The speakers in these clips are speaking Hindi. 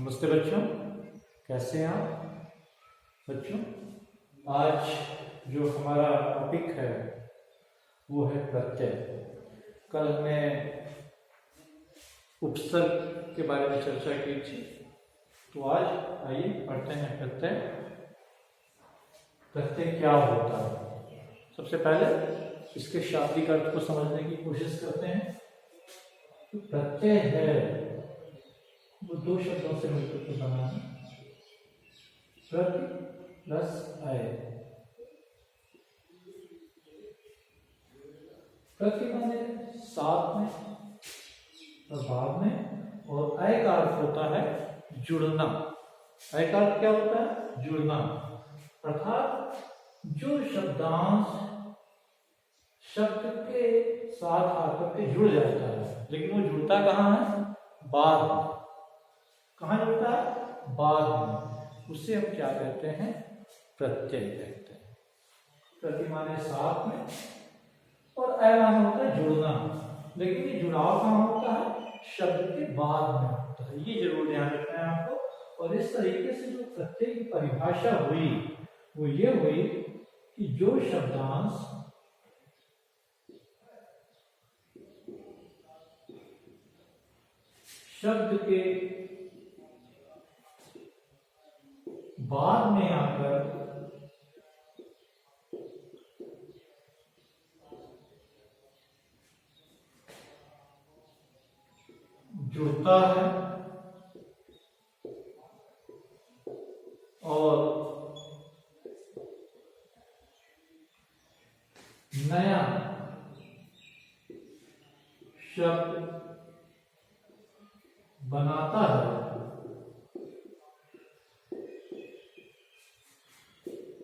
नमस्ते बच्चों, कैसे हैं आप बच्चों। आज जो हमारा टॉपिक है वो है प्रत्यय। कल हमने उपसर्ग के बारे में चर्चा की थी, तो आज आइए पढ़ते हैं प्रत्यय। प्रत्यय क्या होता है, सबसे पहले इसके शाब्दिक अर्थ को समझने की कोशिश करते हैं। तो प्रत्यय है वो दो शब्दों से मिलकर के बना है, प्रति प्लस अय। प्रति माने साथ में, प्रभाव में, और अय का अर्थ होता है जुड़ना। अय का अर्थ क्या होता है? जुड़ना। अर्थात जो शब्दांश शब्द के साथ आकर के जुड़ जाता है, लेकिन वो जुड़ता कहाँ है? बाद में। कहाँ जुड़ता है? बाद में। उससे हम क्या कहते हैं? प्रत्यय कहते हैं। प्रति माने साथ में और अय माने होता है जुड़ना, लेकिन ये जुड़ाव कहाँ होता है? शब्द के बाद में होता है। ये जरूर ध्यान रखना है आपको। और इस तरीके से जो प्रत्यय की परिभाषा हुई वो ये हुई कि जो शब्दांश शब्द के बाद में आकर जुड़ता है और नया शब्द बनाता है,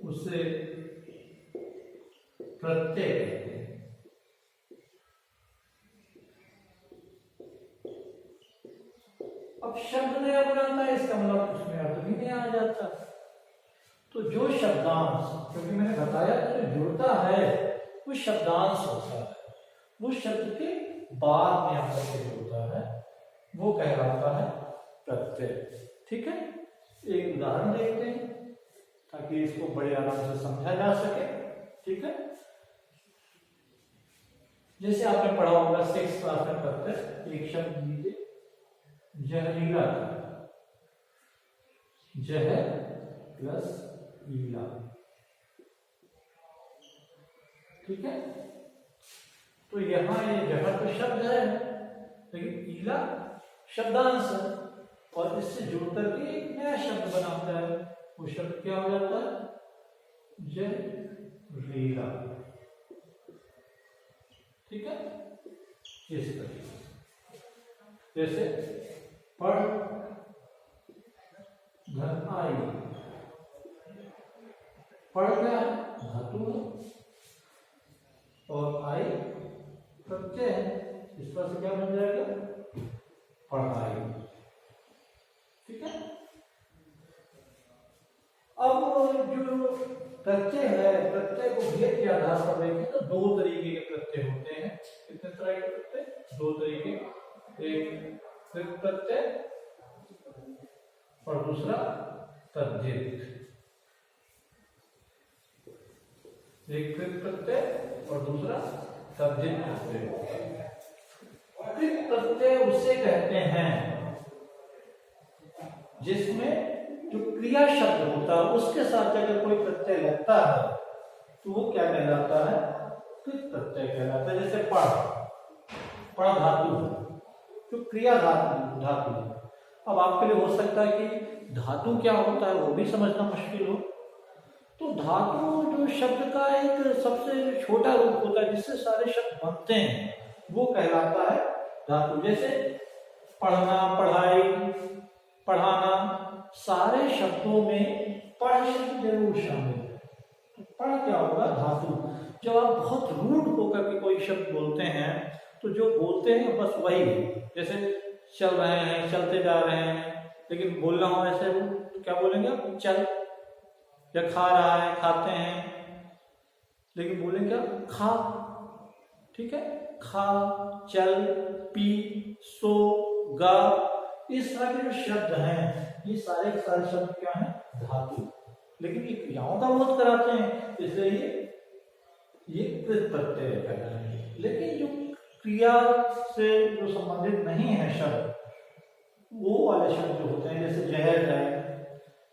उसे प्रत्यय कहते हैं। अब शब्द नया बनाता है, इसका मतलब उसमें अर्थ भी नया आ जाता है। तो जो शब्दांश, क्योंकि मैंने बताया जो जुड़ता है वो शब्दांश होता है, वो शब्द के बाद में आकर के जुड़ता है, वो कहलाता है प्रत्यय। ठीक है, एक उदाहरण देखते हैं ताकि इसको बड़े आराम से समझा जा सके। ठीक है, जैसे आपने पढ़ा होगा 6th क्लास में प्रत्यय। एक शब्द लीजिए, जहरीला। जह प्लस ईला। ठीक है, तो यहां ये जहर तो शब्द है, लेकिन ईला शब्दांश है और इससे जुड़कर के एक नया शब्द बनाता है। वो शब्द क्या हो जाता है? जहरीला। ठीक है, इस तरीके जैसे पढ़ धन आई। पढ़ क्या है? धातु है और आई प्रत्यय है। इस तरह से क्या बन जाएगा? पढ़ाई। ठीक है, अब जो प्रत्यय है, प्रत्यय को भेद के आधार पर देखें तो दो तरीके के प्रत्यय होते हैं। कितने तरह के प्रत्यय? दो तरीके। एक कृत प्रत्यय और दूसरा तद्धित। एक कृत प्रत्यय और दूसरा तद्धित प्रत्यय। कृत प्रत्यय उसे कहते हैं जिसमें जो क्रिया शब्द होता है उसके साथ अगर कोई प्रत्यय लगता है तो वो क्या कहलाता है? कृत प्रत्यय कहलाता है। जैसे पढ़ धातु है, जो क्रिया धातु है। अब आपके लिए हो सकता है कि धातु क्या होता है वो भी समझना मुश्किल हो, तो धातु जो शब्द का एक सबसे छोटा रूप होता है जिससे सारे शब्द बनते हैं, वो कहलाता है धातु। जैसे पढ़ना, पढ़ाई, पढ़ाना, सारे शब्दों में पढ़ शब्द जरूर शामिल है। तो पढ़ क्या होगा? धातु। जब आप बहुत रूड होकर के कोई शब्द बोलते हैं तो जो बोलते हैं बस वही है। जैसे चल रहे हैं, चलते जा रहे हैं, लेकिन बोलना हो ऐसे तो क्या बोलेंगे आप? चल। या खा रहा है, खाते हैं, लेकिन बोलेंगे क्या? खा। ठीक है, खा, चल, पी, सो, गा, इस तरह के जो शब्द हैं ये सारे के सारे शब्द क्या है? धातु। लेकिन ये क्रियाओं का बोध कराते हैं, इसलिए ये कृत प्रत्यय कहलाएंगे। लेकिन जो क्रिया से जो संबंधित नहीं है शब्द, वो वाले शब्द जो होते हैं, जैसे जहर है,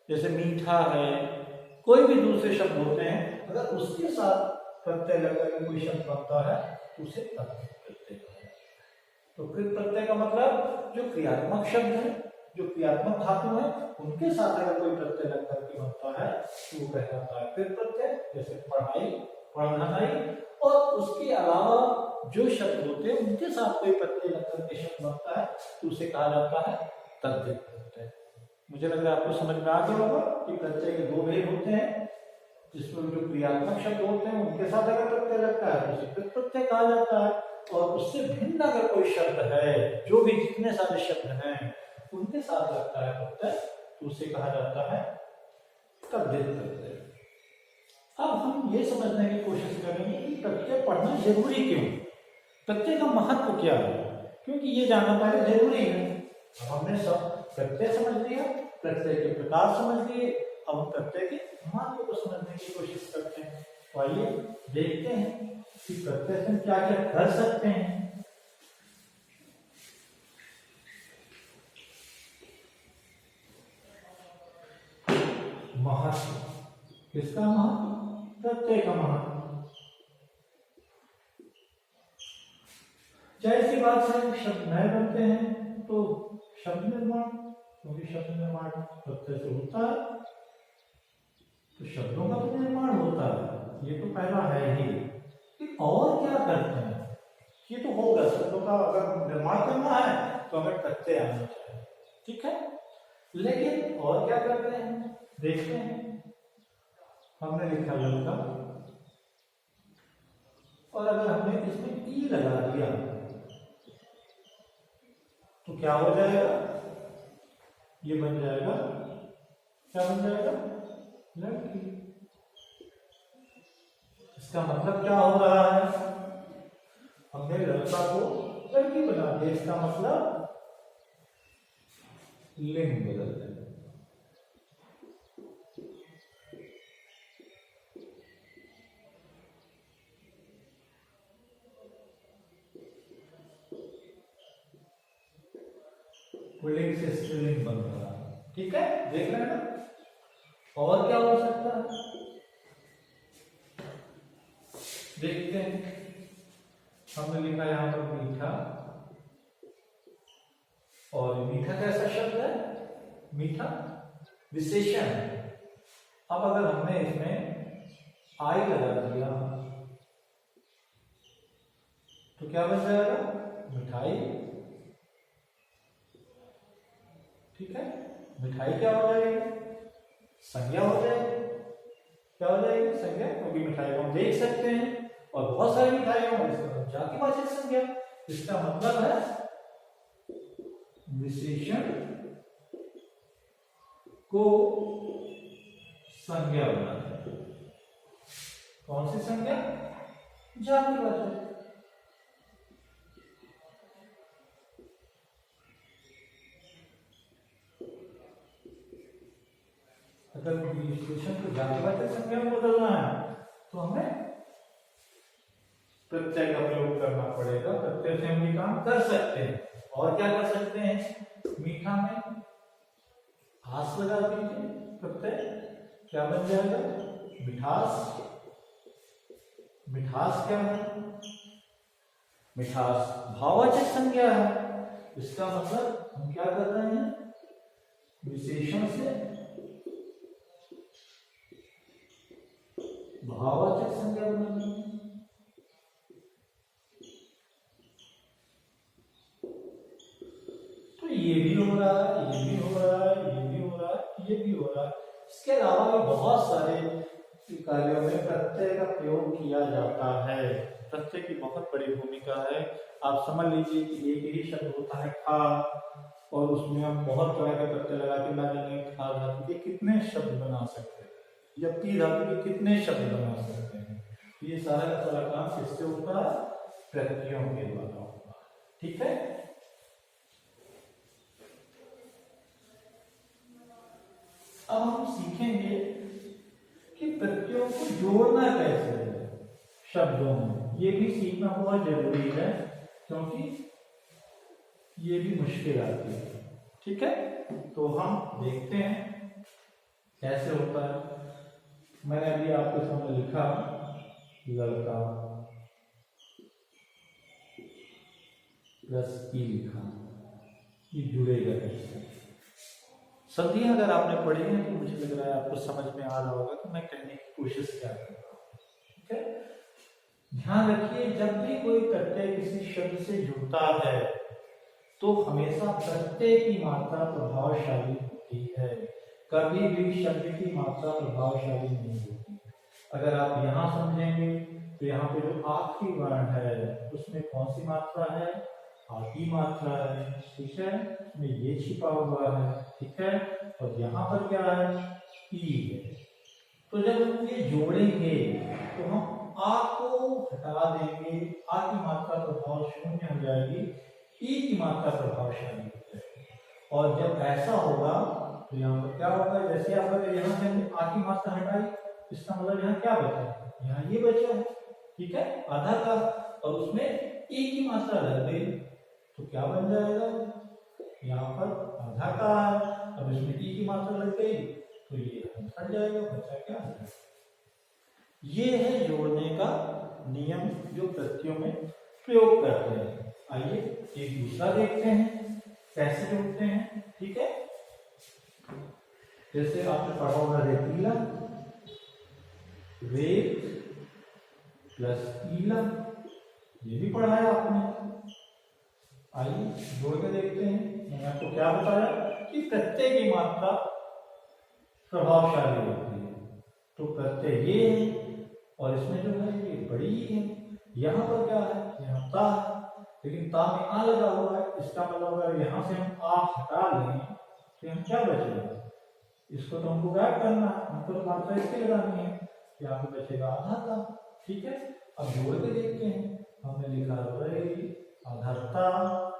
जैसे मीठा है, कोई भी दूसरे शब्द होते हैं, अगर उसके साथ प्रत्यय लगा के कोई शब्द बनता है तो उसे तद्धित प्रत्यय कहते हैं। तो कृत प्रत्यय का मतलब जो क्रियात्मक शब्द है, जो क्रियात्मक धातु है, उनके साथ अगर कोई प्रत्यय लग करके बनता है तो वो कहलाता है कृत प्रत्यय। जैसे पढ़ाई, पढ़नाई, और उसके अलावा जो शब्द होते हैं उनके साथ कोई प्रत्यय लग करके शब्द बनता है तो उसे कहा जाता है तद्धित प्रत्यय। मुझे लग रहा है आपको समझ में आ गया होगा कि प्रत्यय के दो भेद होते हैं, जिसमें जो क्रियात्मक शब्द होते हैं उनके साथ अगर प्रत्यय लगता है तो उसे कृत प्रत्यय कहा जाता है, और उससे भिन्न अगर कोई शब्द है, जो भी जितने सारे शब्द हैं उनके साथ लगता है प्रत्यय तो उसे कहा जाता है तद्धित प्रत्यय। अब हम ये समझने की कोशिश करेंगे कि प्रत्यय पढ़ना जरूरी क्यों, प्रत्यय का महत्व क्या है, क्योंकि ये जानना पहले जरूरी है। अब हमने सब प्रत्यय समझ लिया, प्रत्यय के प्रकार समझ लिए, अब हम प्रत्यय के महत्व को समझने की कोशिश करते हैं। तो आइए देखते हैं कि प्रत्यय से हम क्या क्या कर सकते हैं। महत्व, किसका महत्व? प्रत्यय का महत्व। जैसी बात है, शब्द नए बनते हैं तो शब्द निर्माण, क्योंकि शब्द निर्माण प्रत्यय से होता है तो शब्दों का तो निर्माण होता है, ये तो पहला है ही। कि और क्या करते हैं, ये तो होगा, शब्दों का अगर निर्माण करना है तो हमें प्रत्यय आना चाहिए, ठीक है। लेकिन और क्या करते हैं देखते हैं। हमने लिखा लड़का, और अगर हमने इसमें ई लगा दिया तो क्या हो जाएगा? ये बन जाएगा, क्या बन जाएगा? लड़की। इसका मतलब क्या हो रहा है? हमने लड़का को लड़की बना दिया, इसका मतलब लिंग बदल दिया। पुल्लिंग से स्त्रीलिंग बन रहा है, ठीक है, देख रहे हैं ना। और क्या हो सकता है देखते हैं। हमने लिखा यहां पर मीठा, और मीठा कैसा शब्द है? मीठा विशेषण है। अब अगर हमने इसमें आई लगा दिया तो क्या बन जाएगा? मिठाई, ठीक है। मिठाई क्या हो जाएगी? संज्ञा हो जाएगी। क्या हो जाएगी? संज्ञा, क्योंकि मिठाई को हम देख सकते हैं और बहुत सारी मिठाइयां हैं, जातिवाचक संज्ञा। इसका मतलब है विशेषण को संज्ञा बनाना। कौन सी संज्ञा? जातिवाचक। अगर विशेषण को जातिवाचक संज्ञा में बदलना है तो हमें प्रत्यय का प्रयोग करना पड़ेगा। प्रत्यय से हम ये काम कर सकते हैं। और क्या कर सकते हैं? मीठा में आस लगा दीजिए, प्रत्यय क्या बन जाएगा? मिठास। मिठास क्या है? मिठास भाववाचक संज्ञा है। इसका मतलब हम क्या कर रहे हैं? विशेषण से भाववाचक संज्ञा बनानी है। तो ये भी हो रहा है, ये भी हो रहा है, ये भी हो रहा है, ये भी हो रहा है। इसके अलावा भी बहुत सारे कार्यों में प्रत्यय का प्रयोग किया जाता है। प्रत्यय की बहुत बड़ी भूमिका है। आप समझ लीजिए कि एक ही शब्द होता है खा, और उसमें हम बहुत तरह के प्रत्यय लगा के लगाएंगे। खा धातु के कितने शब्द बना सकते हैं, या पी धातु के कितने शब्द बना सकते हैं। ये सारा का सारा काम किससे होता है? प्रत्ययों के द्वारा होता है, ठीक है। अब हम सीखेंगे कि प्रत्ययों को जोड़ना कैसे है शब्दों में। ये भी सीखना बहुत जरूरी है क्योंकि ये भी मुश्किल आती है। ठीक है, तो हम देखते हैं कैसे होता है। मैंने अभी आपके सामने लिखा लड़का प्लस ई लिखा, ये जुड़ेगा कैसे। संधियां अगर आपने पढ़ी है तो मुझे लग रहा है आपको समझ में आ रहा होगा कि मैं कहने की कोशिश क्या कर रहा हूँ। ठीक है, ध्यान रखिए जब भी कोई प्रत्यय किसी शब्द से जुड़ता है तो हमेशा प्रत्यय की मात्रा प्रभावशाली होती है, कभी भी शब्द की मात्रा प्रभावशाली नहीं होती। अगर आप यहाँ समझेंगे तो यहाँ पे जो आखिरी वर्ण है उसमें कौन सी मात्रा है, आ की मात्रा है। ठीक है, इसमें ये छिपा हुआ है। ठीक है, और यहाँ पर क्या है, ई है। तो जब हम ये जोड़ेंगे तो हम आ को हटा देंगे, आ की मात्रा प्रभाव शून्य हो जाएगी, ई की मात्रा प्रभावशाली हो जाएगी। और जब ऐसा होगा तो यहाँ पर क्या होगा, जैसे आप अगर यहाँ से हमने आ की मात्रा हटाई, इसका मतलब यहाँ क्या बचा, यहाँ ये बचा है। ठीक है, आधा का, और उसमें ई की मात्रा लग गई तो क्या बन जाएगा, यहाँ पर आधा का है, अब इसमें ई की मात्रा लग गई तो ये हट जाएगा, बचा क्या। ये है जोड़ने का नियम जो प्रत्ययों में प्रयोग करते हैं। आइए एक दूसरा देखते हैं कैसे जोड़ते हैं। ठीक है, जैसे आपने पढ़ा होगा रेतीला, रेत प्लस ईला, ये भी पढ़ा है आपने। आइए जोड़ के देखते हैं। मैंने आपको क्या बताया कि प्रत्यय की मात्रा प्रभावशाली होती है, तो प्रत्यय ये है और इसमें जो है ये बड़ी है। यहाँ पर क्या है, यहाँ ता है, लेकिन ता में आ लगा हुआ है, इसका मतलब अगर यहाँ से हम आ हटा लें तो यहाँ क्या बचेगा, इसको तो हमको गायब करना है, हमको तो मात्रा इसके लगानी है, यहाँ पे बचेगा आधा ता। ठीक है, अब जोड़ के देखते हैं। हमने लिखा रही आधारता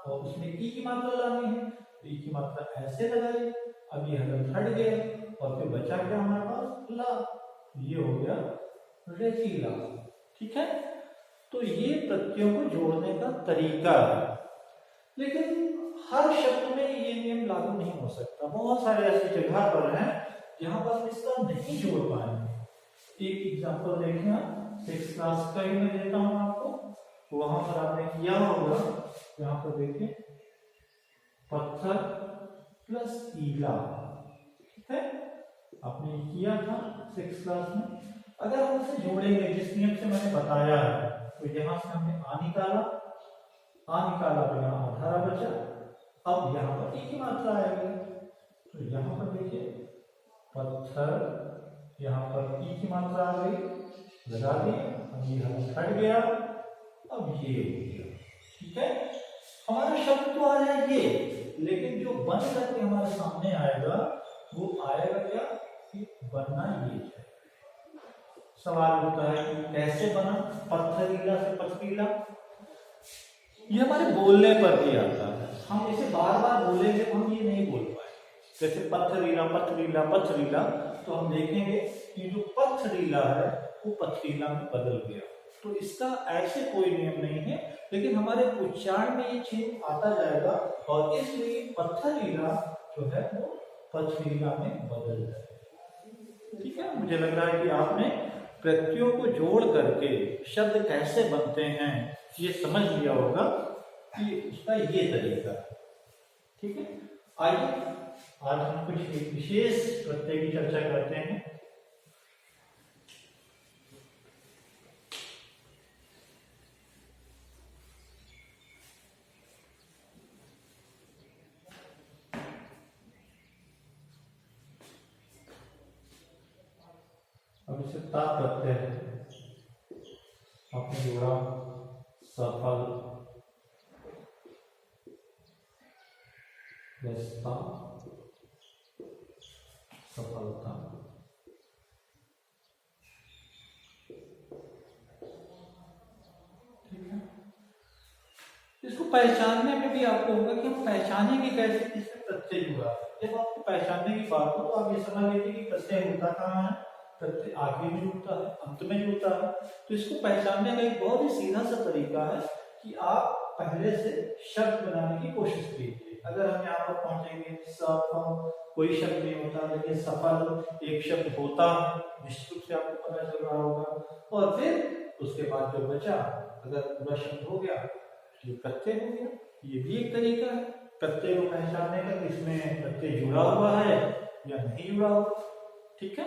और उसमें ई की मात्रा लानी है, तो ई की मात्रा ऐसे लगाई, अब ये हट गया और फिर बचा क्या हमारे पास, ला, ये हो गया रेतीला। ठीक है, तो ये प्रत्ययों को जोड़ने का तरीका है, लेकिन हर शब्द में ये नियम लागू नहीं हो सकता। बहुत सारे ऐसी जगह पर हैं जहां पर हम इसका नहीं जोड़ पाएंगे। एक एग्जांपल देखें आप, 6th क्लास का ही मैं देता हूं आपको, तो वहां पर आपने किया होगा, यहाँ पर देखिए पत्थर प्लस ईला। ठीक है, आपने किया था 6th क्लास में। अगर हम इसे जोड़ेंगे जिस नियम से मैंने बताया है, तो यहाँ से हमने आ निकाला तो यहाँ आधारा बचा, अब यहाँ पर ई की मात्रा आएगी, तो यहाँ पर देखिए पत्थर, यहाँ पर ई की मात्रा आ गई, लगा दी, अब ये हट गया, अब ये हो गया। ठीक है, हमारा शब्द तो आया ये, लेकिन जो बन करके हमारे सामने आएगा वो आएगा क्या, कि बनना ये है। सवाल होता है कि कैसे बना पत्थरीला से पथरीला, ये हमारे बोलने पर भी आता है। हम इसे बार बार बोलेंगे हम ये नहीं बोल पाएंगे। जैसे पत्थरीला पथरीला पथरीला, तो हम देखेंगे कि जो पथरीला है वो पथरीला में बदल गया। तो इसका ऐसे कोई नियम नहीं है, लेकिन हमारे उच्चारण में ये चीज आता जाएगा और इसलिए पत्थरीला जो है वो पथरीला में बदल जाएगा। ठीक है, मुझे लग रहा है कि आपने प्रत्ययों को जोड़ करके शब्द कैसे बनते हैं ये समझ लिया होगा कि उसका ये तरीका। ठीक है, आइए आज हम कुछ विशेष प्रत्यय की चर्चा करते हैं। अब इसे ता प्रत्यय है, आपने जोड़ा सफल व्यस्ता सफलता। ठीक है, इसको पहचानने में भी आपको होगा कि हम पहचानेंगे कैसे किससे प्रत्यय जुड़ा। जब आपको पहचानने की बात हो तो आप ये समझ लीजिए कि प्रत्यय होता कहाँ है, प्रत्यय आगे में जुड़ता है, अंत में जुड़ता है। तो इसको पहचानने का एक बहुत ही सीधा सा तरीका है कि आप पहले से शब्द बनाने की कोशिश कीजिए। अगर हम यहाँ पर पहुंचेंगे सफल, कोई शब्द नहीं होता, लेकिन सफल एक शब्द होता है, निश्चित रूप से आपको पता चल रहा होगा। और फिर उसके बाद जो बचा, अगर पूरा शब्द हो गया तो ये प्रत्यय हो गया। ये भी एक तरीका है प्रत्यय को पहचानने का, इसमें प्रत्यय जुड़ा हुआ है या नहीं जुड़ा हुआ। ठीक है,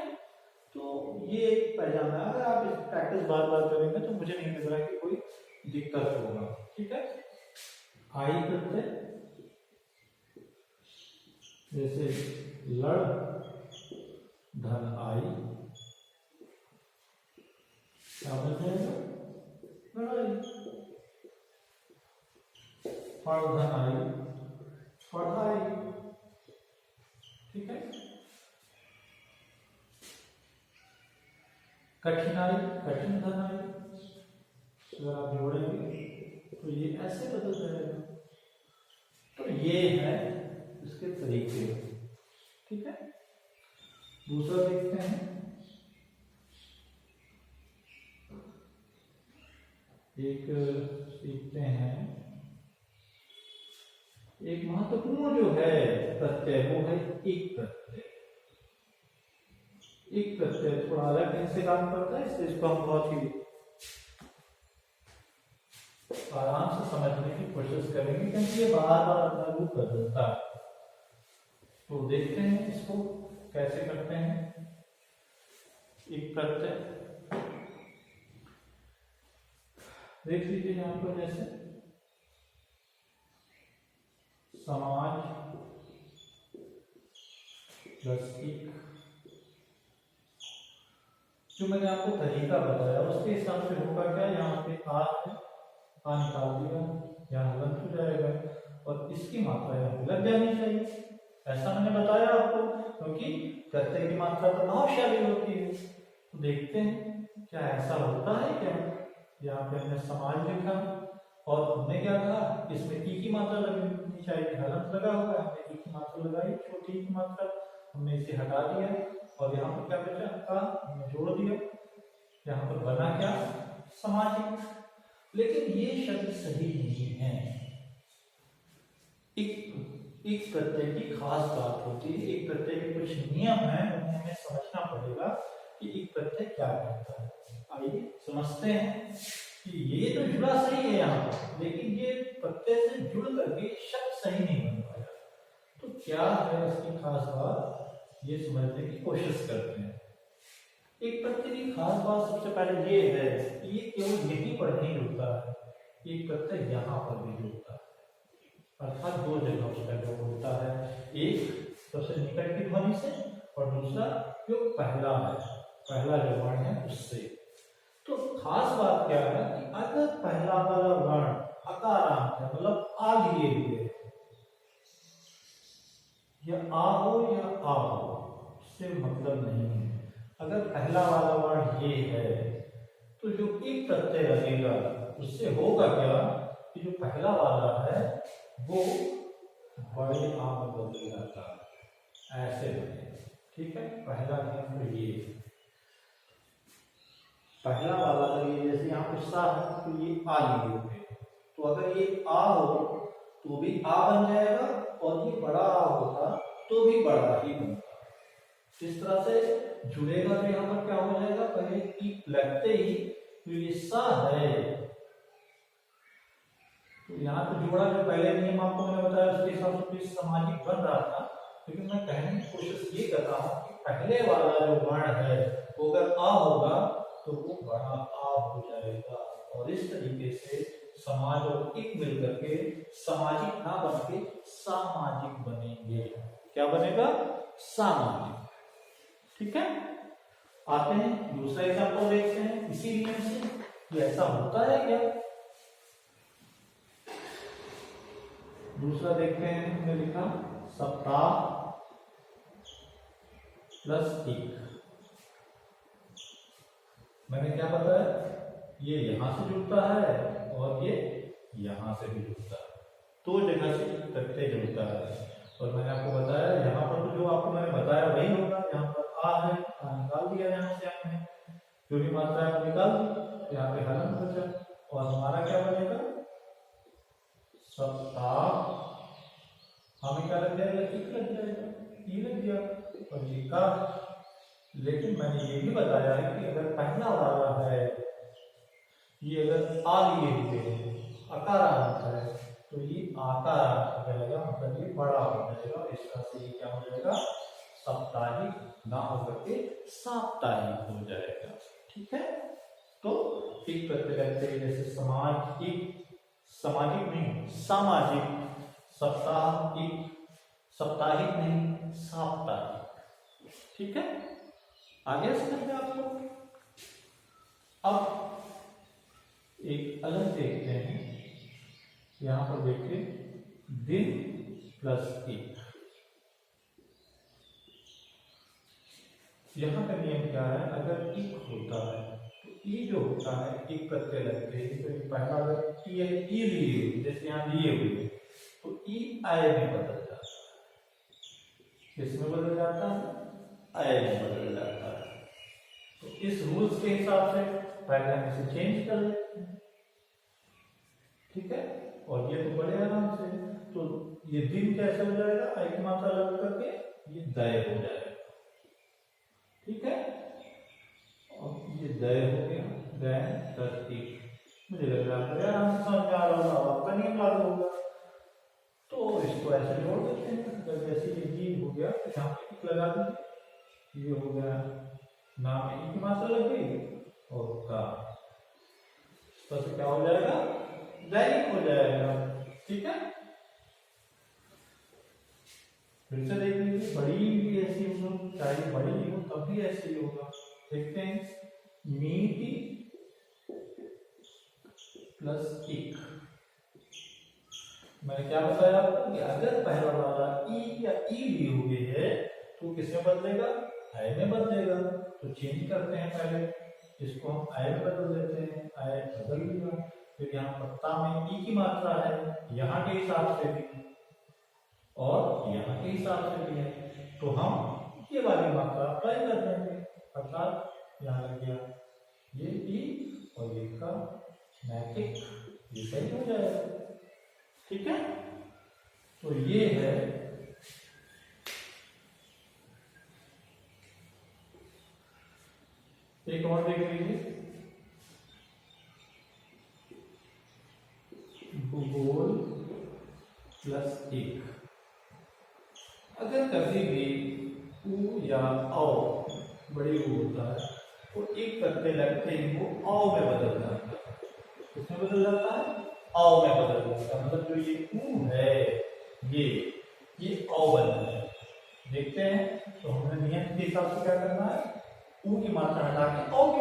तो ये पहचानना, अगर आप इस प्रैक्टिस बार बार करेंगे तो मुझे नहीं लग रहा कि कोई दिक्कत होगा। ठीक है, आई प्रत्यय जैसे लड़ धन आई, क्या बन जाएगा, लड़ाई। पढ़ धन आई, पढ़ाई। ठीक है, कठिनाई, कठिन धन आई। अगर आप जोड़ेंगे तो ये ऐसे बदल जाएगा। तो ये है इसके तरीके। ठीक है, दूसरा देखते हैं। एक सीखते हैं, एक महत्वपूर्ण जो है प्रत्यय वो है एक प्रत्यय। एक प्रत्यय थोड़ा अलग ढंग से काम करता है, इसलिए इसको हम बहुत ही आराम से समझने की कोशिश करेंगे, क्योंकि ये बार बार अपना रूप बदलता है। तो देखते हैं इसको कैसे करते हैं। एक प्रत्यय देख लीजिए यहाँ पर, जैसे समाज प्लस एक, जो मैंने आपको तरीका बताया उसके हिसाब से होगा क्या, यहाँ पे आ है, आ निकाल दिया, यहाँ हलंत हो जाएगा और इसकी मात्रा यहाँ पे लग जानी चाहिए। ऐसा मैंने बताया आपको, क्योंकि प्रत्यय की मात्रा तो प्रभावशाली होती है। तो देखते हैं क्या ऐसा होता है क्या। यहाँ पे हमने समाज लिखा और हमने क्या कहा, इसमें ई की मात्रा लगनी चाहिए, हलंत लगा हुआ है, हमने ई की मात्रा लगाई, छोटी की मात्रा, हमने इसे हटा दिया और यहाँ पर क्या बचा, का हमने जोड़ दिया। यहाँ पर बना क्या, सामाजिक। लेकिन ये शब्द सही नहीं है। एक प्रत्यय की खास बात होती है, एक प्रत्यय के कुछ नियम है, उन्हें हमें समझना पड़ेगा कि एक प्रत्यय क्या कहता है। आइए समझते हैं कि ये तो जुड़ा सही है यहाँ पर, लेकिन ये प्रत्यय से जुड़ करके शब्द सही नहीं बन पाया। तो क्या है इसकी खास बात, ये समझने की कोशिश करते हैं। एक प्रत्यय की खास बात सबसे पहले ये है कि ये केवल यहीं पर नहीं जुड़ता है, एक प्रत्यय यहाँ पर भी जुड़ता है, अर्थात दो जगहों पर जुड़ता है। एक सबसे निकट की ध्वनि से और दूसरा जो पहला है, पहला जो वर्ण है उससे। तो खास बात क्या है कि अगर पहला वाला वर्ण अकारांत है, मतलब आ लिए हुए, या आ हो या आ हो, उससे मतलब नहीं है। अगर पहला वाला वर्ण ये है तो जो एक प्रत्यय लगेगा उससे होगा क्या कि जो पहला वाला है वो बड़े आ में बदल जाता है, ऐसे बने। ठीक है, पहला नियम तो ये, पहला वाला अगर ये जैसे यहाँ पे सा है तो ये आ लिए हुए, तो अगर ये आ हो तो भी आ बन जाएगा और ये बड़ा आ होता तो भी बड़ा ही बनता। इस तरह से जुड़ेगा तो यहाँ पर क्या हो जाएगा, पहले की लगते ही तो ये सा है, तो यहाँ तो जोड़ा जो पहले नियम आपको मैंने बताया उसके हिसाब से तो सामाजिक बन रहा था। लेकिन मैं कहने की कोशिश ये कर रहा हूँ कि पहले वाला जो वर्ण है वो अगर आ होगा तो वो बड़ा आ हो जाएगा, और इस तरीके से समाज और एक मिलकर के सामाजिक ना बन के सामाजिक बनेंगे। क्या बनेगा, सामाजिक। ठीक है, आते हैं दूसरा एग्जाम्पल देखते हैं इसी नियम से, ऐसा होता है क्या। दूसरा देखते हैं, हमने लिखा सप्ताह प्लस एक। मैंने क्या बताया, ये यहां से जुड़ता है और ये यहां से भी जुड़ता है, दो जगह से प्रत्यय जुड़ता है। और मैंने आपको बताया यहाँ पर तो जो आपको मैंने बताया वही होगा। यहाँ पर आ है, आ निकाल दिया यहाँ से हमने, जो भी मात्रा है निकाल दी, यहाँ पे हलन बचा और हमारा क्या बनेगा सप्ताह। हमें क्या लग जाएगा, एक लग जाएगा, ई लग गया और ये का। लेकिन मैंने ये भी बताया है कि अगर पहला वाला है ये अगर आ लिए हुए अकारांत है तो ये आकारांत हो जाएगा, मतलब ये बड़ा हो जाएगा। इसका से ये क्या हो जाएगा साप्ताहिक ना होकर के साप्ताहिक हो जाएगा। ठीक है, तो एक प्रत्यय लगते हैं जैसे सामाजिक, सामाजिक नहीं सामाजिक, साप्ताहिक, साप्ताहिक नहीं साप्ताहिक। ठीक है, आगे समझ में आपको। अब एक अलग देखते हैं, यहां पर देखिए दिन प्लस एक। यहां का नियम क्या है, अगर एक होता है तो ई जो होता है एक प्रत्यय लगते हैं, तो पहला अगर ई लिए जैसे यहाँ लिए हुए तो ई आय में बदल जाता है। किसमें बदल जाता है, आय में बदल जाता है। तो इस रूल्स के हिसाब से पहले हम इसे चेंज कर लेते हैं। ठीक है, और ये तो बड़े आराम से, तो ये दिन कैसे हो जाएगा, आई की मात्रा लग करके ये दय हो जाएगा। ठीक है, और ये दय हो गया, दय प्लस एक। मुझे लग रहा है आराम से समझ में आ रहा होगा, आपका नियम लागू होगा। तो इसको ऐसे जोड़ देते हैं, तो जैसे ये जी हो गया तो यहाँ पे एक लगा दीजिए, ये हो गया नाम में की मात्रा लग गई और का, तो क्या हो जाएगा दैनिक हो जाएगा। ठीक है, फिर से देख लीजिए, बड़ी भी ऐसी हो, चाहे बड़ी ही हो तब भी ऐसे ही होगा। देखते हैं, मीठी प्लस एक। मैंने क्या बताया आपको कि अगर पहला वाला ई या ई लिए हुए है तो किसमें बदलेगा, आय में बदलेगा। तो चेंज करते हैं, पहले इसको हम आय में बदल देते हैं, आय बदल दिया। फिर यहाँ पत्ता में ई की मात्रा है, यहाँ के हिसाब से भी और यहाँ के हिसाब से भी है, तो हम ये वाली मात्रा अप्लाई कर देंगे। अर्थात यहाँ लग गया ये ई और ये का नैतिक, ये सही हो जाएगा। ठीक है, तो ये है एक और देख लीजिए, भूगोल प्लस एक। अगर कभी भी उ या औ बड़ी उ होता है तो एक प्रत्यय लगते ही वो औ में बदल जाता है। किसमें बदल जाता है, औ में बदल जाता है। मतलब जो ये उ है ये औ बन जाता है। देखते हैं, तो हमें नियम के हिसाब से क्या करना है, उ की मात्रा हटा के औ